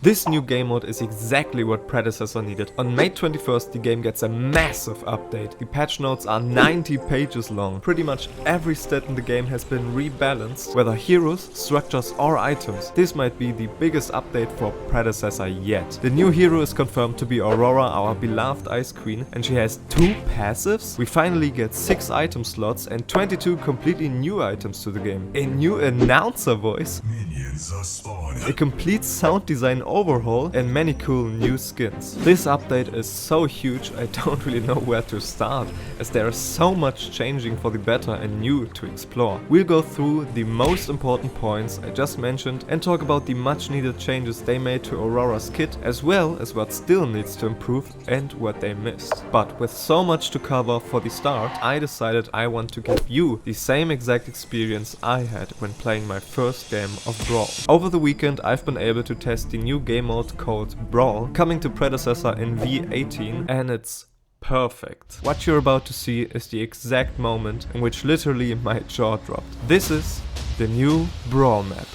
This new game mode is exactly what Predecessor needed. On May 21st the game gets a massive update. The patch notes are 90 pages long. Pretty much every stat in the game has been rebalanced, whether heroes, structures or items. This might be the biggest update for Predecessor yet. The new hero is confirmed to be Aurora, our beloved Ice Queen, and she has 2 passives. We finally get 6 item slots and 22 completely new items to the game. A new announcer voice, Minions are spawning. a complete sound design overhaul, and many cool new skins. This update is so huge I don't really know where to start, as there is so much changing for the better and new to explore. We'll go through the most important points I just mentioned and talk about the much needed changes they made to Aurora's kit, as well as what still needs to improve and what they missed. But with so much to cover for the start, I decided I want to give you the same exact experience I had when playing my first game of Brawl. Over the weekend I've been able to test the new game mode called Brawl, coming to Predecessor in v18, and it's perfect. What you're about to see is the exact moment in which literally my jaw dropped. This is the new Brawl map.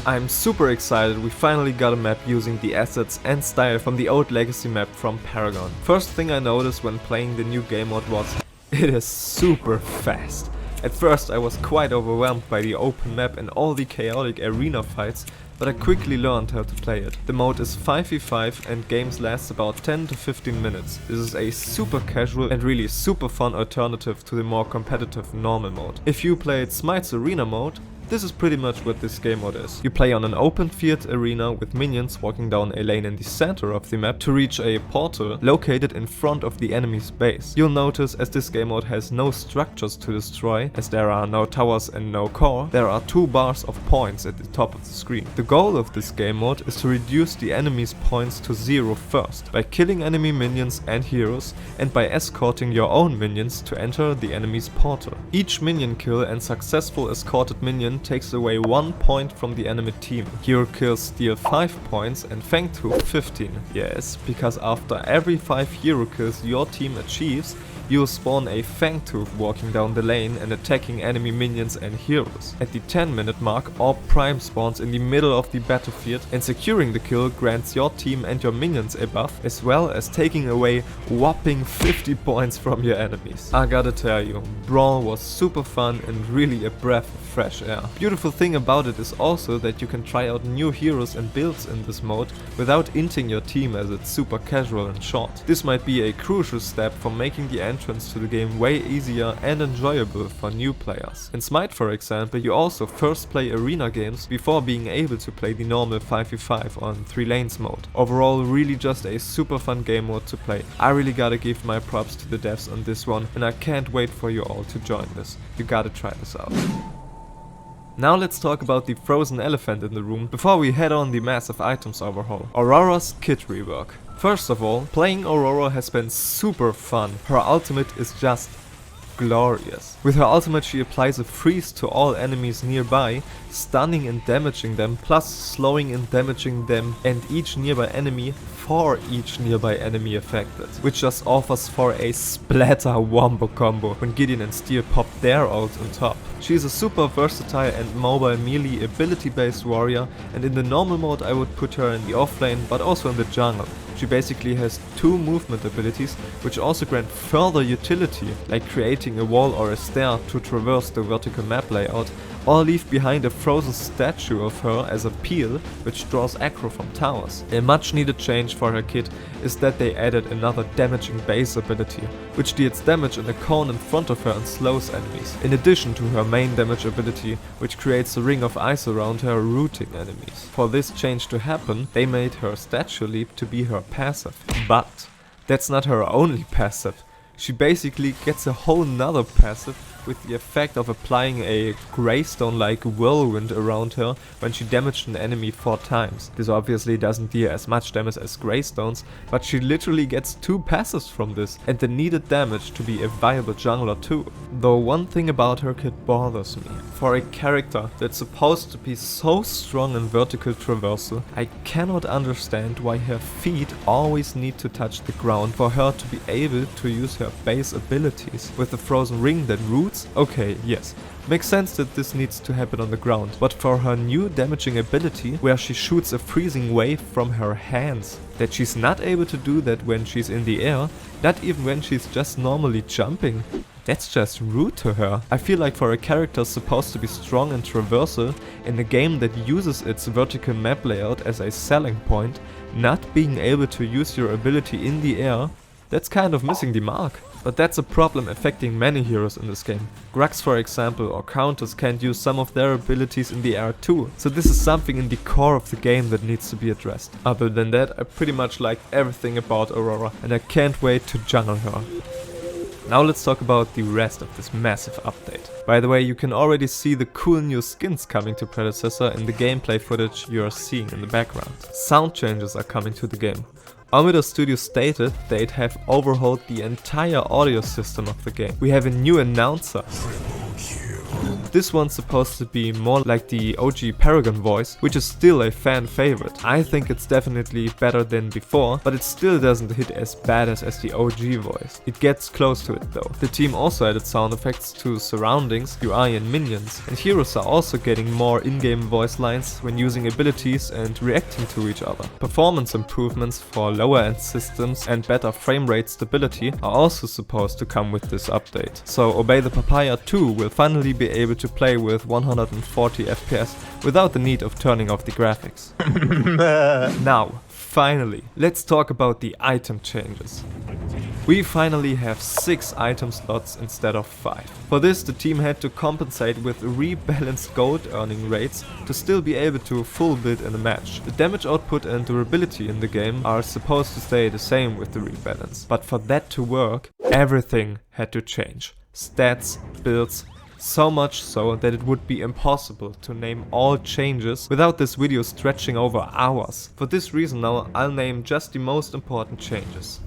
I'm super excited we finally got a map using the assets and style from the old legacy map from Paragon. First thing I noticed when playing the new game mode was it is super fast. At first I was quite overwhelmed by the open map and all the chaotic arena fights, but I quickly learned how to play it. The mode is 5v5 and games last about 10 to 15 minutes. This is a super casual and really super fun alternative to the more competitive normal mode. If you played Smite's arena mode, this is pretty much what this game mode is. You play on an open field arena with minions walking down a lane in the center of the map to reach a portal located in front of the enemy's base. You'll notice, as this game mode has no structures to destroy, as there are no towers and no core, there are 2 bars of points at the top of the screen. The goal of this game mode is to reduce the enemy's points to 0 first, by killing enemy minions and heroes, and by escorting your own minions to enter the enemy's portal. Each minion kill and successful escorted minion takes away 1 point from the enemy team. Hero kills steal 5 points and Fang Tooth 15. Yes, because after every 5 hero kills your team achieves, you'll spawn a Fang Tooth walking down the lane and attacking enemy minions and heroes. At the 10-minute mark, Orb Prime spawns in the middle of the battlefield, and securing the kill grants your team and your minions a buff, as well as taking away whopping 50 points from your enemies. I gotta tell you, Brawl was super fun and really a breath of fresh air. Beautiful thing about it is also that you can try out new heroes and builds in this mode without inting your team, as it's super casual and short. This might be a crucial step for making the entrance to the game way easier and enjoyable for new players. In Smite, for example, you also first play arena games before being able to play the normal 5v5 on 3 lanes mode. Overall, really just a super fun game mode to play. I really gotta give my props to the devs on this one, and I can't wait for you all to join this. You gotta try this out. Now let's talk about the frozen elephant in the room before we head on the massive items overhaul. Aurora's kit rework. First of all, playing Aurora has been super fun. Her ultimate is just glorious. With her ultimate she applies a freeze to all enemies nearby, stunning and damaging them, plus slowing and damaging them and each nearby enemy for each nearby enemy affected, which just offers for a splatter wombo combo when Gideon and Steel pop their ult on top. She is a super versatile and mobile melee ability based warrior, and in the normal mode I would put her in the offlane but also in the jungle. She basically has 2 movement abilities which also grant further utility, like creating a wall or a stair to traverse the vertical map layout, or leave behind a frozen statue of her as a peel which draws aggro from towers. A much needed change for her kit is that they added another damaging base ability, which deals damage in a cone in front of her and slows enemies, in addition to her main damage ability, which creates a ring of ice around her, rooting enemies. For this change to happen, they made her statue leap to be her passive. But that's not her only passive. She basically gets a whole nother passive with the effect of applying a greystone-like whirlwind around her when she damaged an enemy 4 times. This obviously doesn't deal as much damage as greystones, but she literally gets 2 passives from this and the needed damage to be a viable jungler too. Though one thing about her kit bothers me. For a character that's supposed to be so strong in vertical traversal, I cannot understand why her feet always need to touch the ground for her to be able to use her base abilities. With the frozen ring that roots, okay, yes, makes sense that this needs to happen on the ground, but for her new damaging ability, where she shoots a freezing wave from her hands, that she's not able to do that when she's in the air, not even when she's just normally jumping. That's just rude to her. I feel like for a character supposed to be strong and traversal in a game that uses its vertical map layout as a selling point, not being able to use your ability in the air, that's kind of missing the mark. But that's a problem affecting many heroes in this game. Grugs, for example, or counters can't use some of their abilities in the air too, so this is something in the core of the game that needs to be addressed. Other than that, I pretty much like everything about Aurora, and I can't wait to jungle her. Now let's talk about the rest of this massive update. By the way, you can already see the cool new skins coming to Predecessor in the gameplay footage you are seeing in the background. Sound changes are coming to the game. Omida Studio stated they'd have overhauled the entire audio system of the game. We have a new announcer. This one's supposed to be more like the OG Paragon voice, which is still a fan favorite. I think it's definitely better than before, but it still doesn't hit as bad as the OG voice. It gets close to it though. The team also added sound effects to surroundings, UI and minions, and heroes are also getting more in-game voice lines when using abilities and reacting to each other. Performance improvements for lower end systems and better frame rate stability are also supposed to come with this update. So Obey the Papaya 2 will finally be able to play with 140 FPS without the need of turning off the graphics. Now, finally, let's talk about the item changes. We finally have 6 item slots instead of 5. For this, the team had to compensate with rebalanced gold earning rates to still be able to full build in a match. The damage output and durability in the game are supposed to stay the same with the rebalance, but for that to work, everything had to change. Stats, builds, so much so that it would be impossible to name all changes without this video stretching over hours. For this reason now I'll name just the most important changes.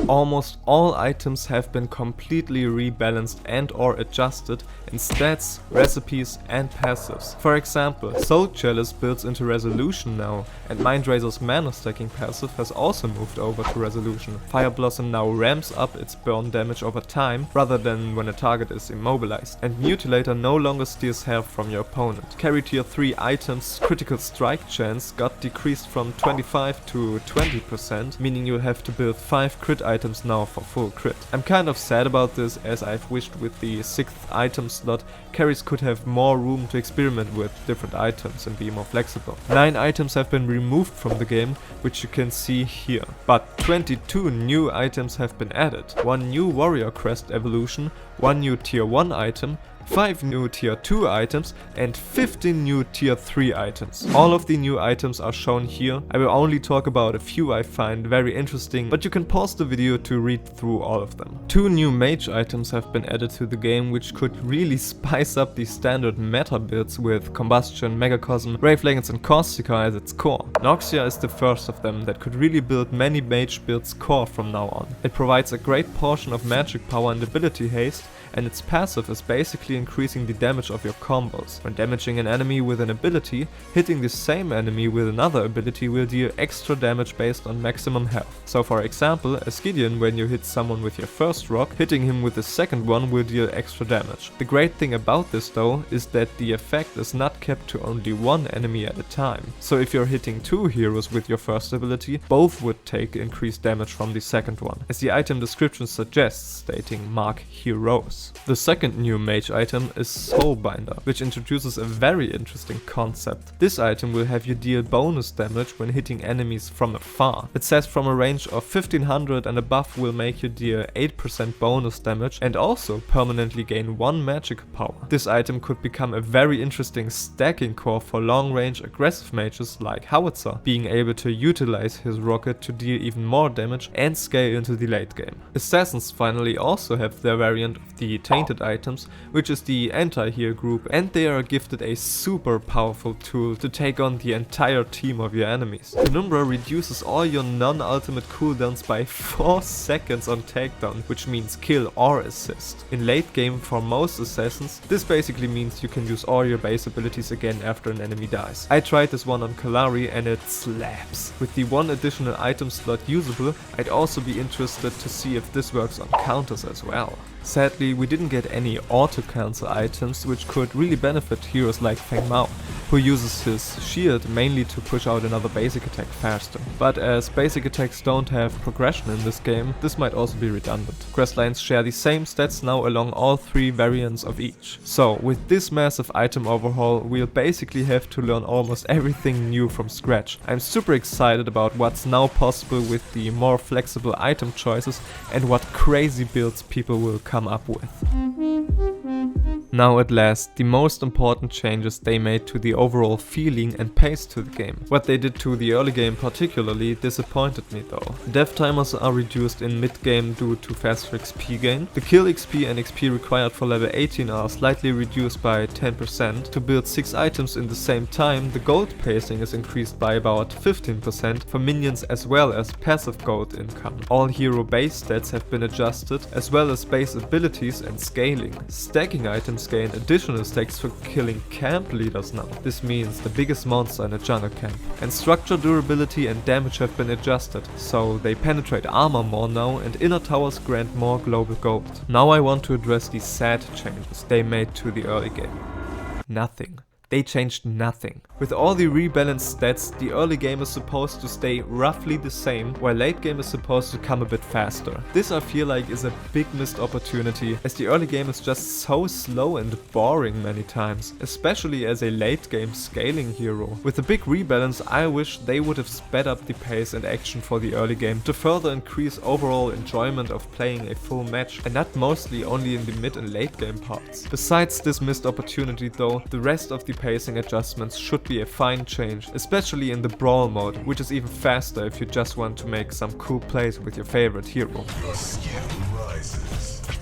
Almost all items have been completely rebalanced and or adjusted in stats, recipes and passives. For example, Soul Chalice builds into Resolution now, and Mindrazor's mana stacking passive has also moved over to Resolution. Fire Blossom now ramps up its burn damage over time rather than when a target is immobilized, and Mutilator no longer steals health from your opponent. Carry tier 3 items' critical strike chance got decreased from 25 to 20%, meaning you'll have to build 5 crit items now for full crit. I'm kind of sad about this, as I've wished with the 6th item slot carries could have more room to experiment with different items and be more flexible. 9 items have been removed from the game, which you can see here, but 22 new items have been added. 1 new warrior crest evolution, 1 new tier 1 item, 5 new tier 2 items and 15 new tier 3 items. All of the new items are shown here. I will only talk about a few I find very interesting, but you can pause the video to read through all of them. 2 new mage items have been added to the game, which could really spice up the standard meta builds with Combustion, Megacosm, Wraith Leggings and Corsica as its core. Noxia is the first of them that could really build many mage builds core from now on. It provides a great portion of magic power and ability haste, and its passive is basically increasing the damage of your combos. When damaging an enemy with an ability, hitting the same enemy with another ability will deal extra damage based on maximum health. So for example, as Gideon, when you hit someone with your first rock, hitting him with the second one will deal extra damage. The great thing about this though is that the effect is not kept to only one enemy at a time. So if you're hitting 2 heroes with your first ability, both would take increased damage from the second one, as the item description suggests, stating mark heroes. The second new mage item is Soulbinder, which introduces a very interesting concept. This item will have you deal bonus damage when hitting enemies from afar. It says from a range of 1500 and above will make you deal 8% bonus damage and also permanently gain 1 magic power. This item could become a very interesting stacking core for long range aggressive mages like Howitzer, being able to utilize his rocket to deal even more damage and scale into the late game. Assassins finally also have their variant of the the tainted items, which is the anti-heal group, and they are gifted a super powerful tool to take on the entire team of your enemies. Penumbra reduces all your non-ultimate cooldowns by 4 seconds on takedown, which means kill or assist. In late game for most assassins, this basically means you can use all your base abilities again after an enemy dies. I tried this one on Kalari and it slaps. With the one additional item slot usable, I'd also be interested to see if this works on counters as well. Sadly, we didn't get any auto-cancel items, which could really benefit heroes like Feng Mao, who uses his shield mainly to push out another basic attack faster. But as basic attacks don't have progression in this game, this might also be redundant. Quest lines share the same stats now along all 3 variants of each. So with this massive item overhaul, we'll basically have to learn almost everything new from scratch. I'm super excited about what's now possible with the more flexible item choices and what crazy builds people will come up with. Now at last, the most important changes they made to the overall feeling and pace to the game. What they did to the early game particularly disappointed me though. Death timers are reduced in mid game due to faster XP gain. The kill XP and XP required for level 18 are slightly reduced by 10%. To build 6 items in the same time, the gold pacing is increased by about 15% for minions as well as passive gold income. All hero base stats have been adjusted, as well as base abilities and scaling. Stacking items gain additional stacks for killing camp leaders now. This means the biggest monster in a jungle camp. And structure durability and damage have been adjusted, so they penetrate armor more now and inner towers grant more global gold. Now I want to address the sad changes they made to the early game. Nothing. They changed nothing. With all the rebalanced stats, the early game is supposed to stay roughly the same, while late game is supposed to come a bit faster. This I feel like is a big missed opportunity, as the early game is just so slow and boring many times, especially as a late game scaling hero. With a big rebalance, I wish they would have sped up the pace and action for the early game to further increase overall enjoyment of playing a full match, and not mostly only in the mid and late game parts. Besides this missed opportunity though, the rest of the pacing adjustments should be a fine change, especially in the Brawl mode, which is even faster if you just want to make some cool plays with your favorite hero.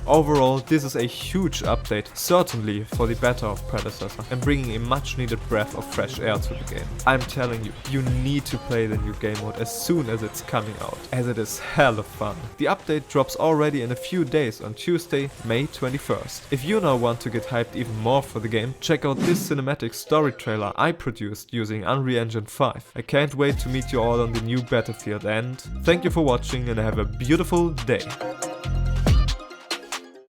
Overall, this is a huge update, certainly for the better of Predecessor, and bringing a much needed breath of fresh air to the game. I'm telling you, you need to play the new game mode as soon as it's coming out, as it is hella fun. The update drops already in a few days on Tuesday, May 21st. If you now want to get hyped even more for the game, check out this cinematic story trailer I produced using Unreal Engine 5. I can't wait to meet you all on the new Battlefield, and thank you for watching and have a beautiful day.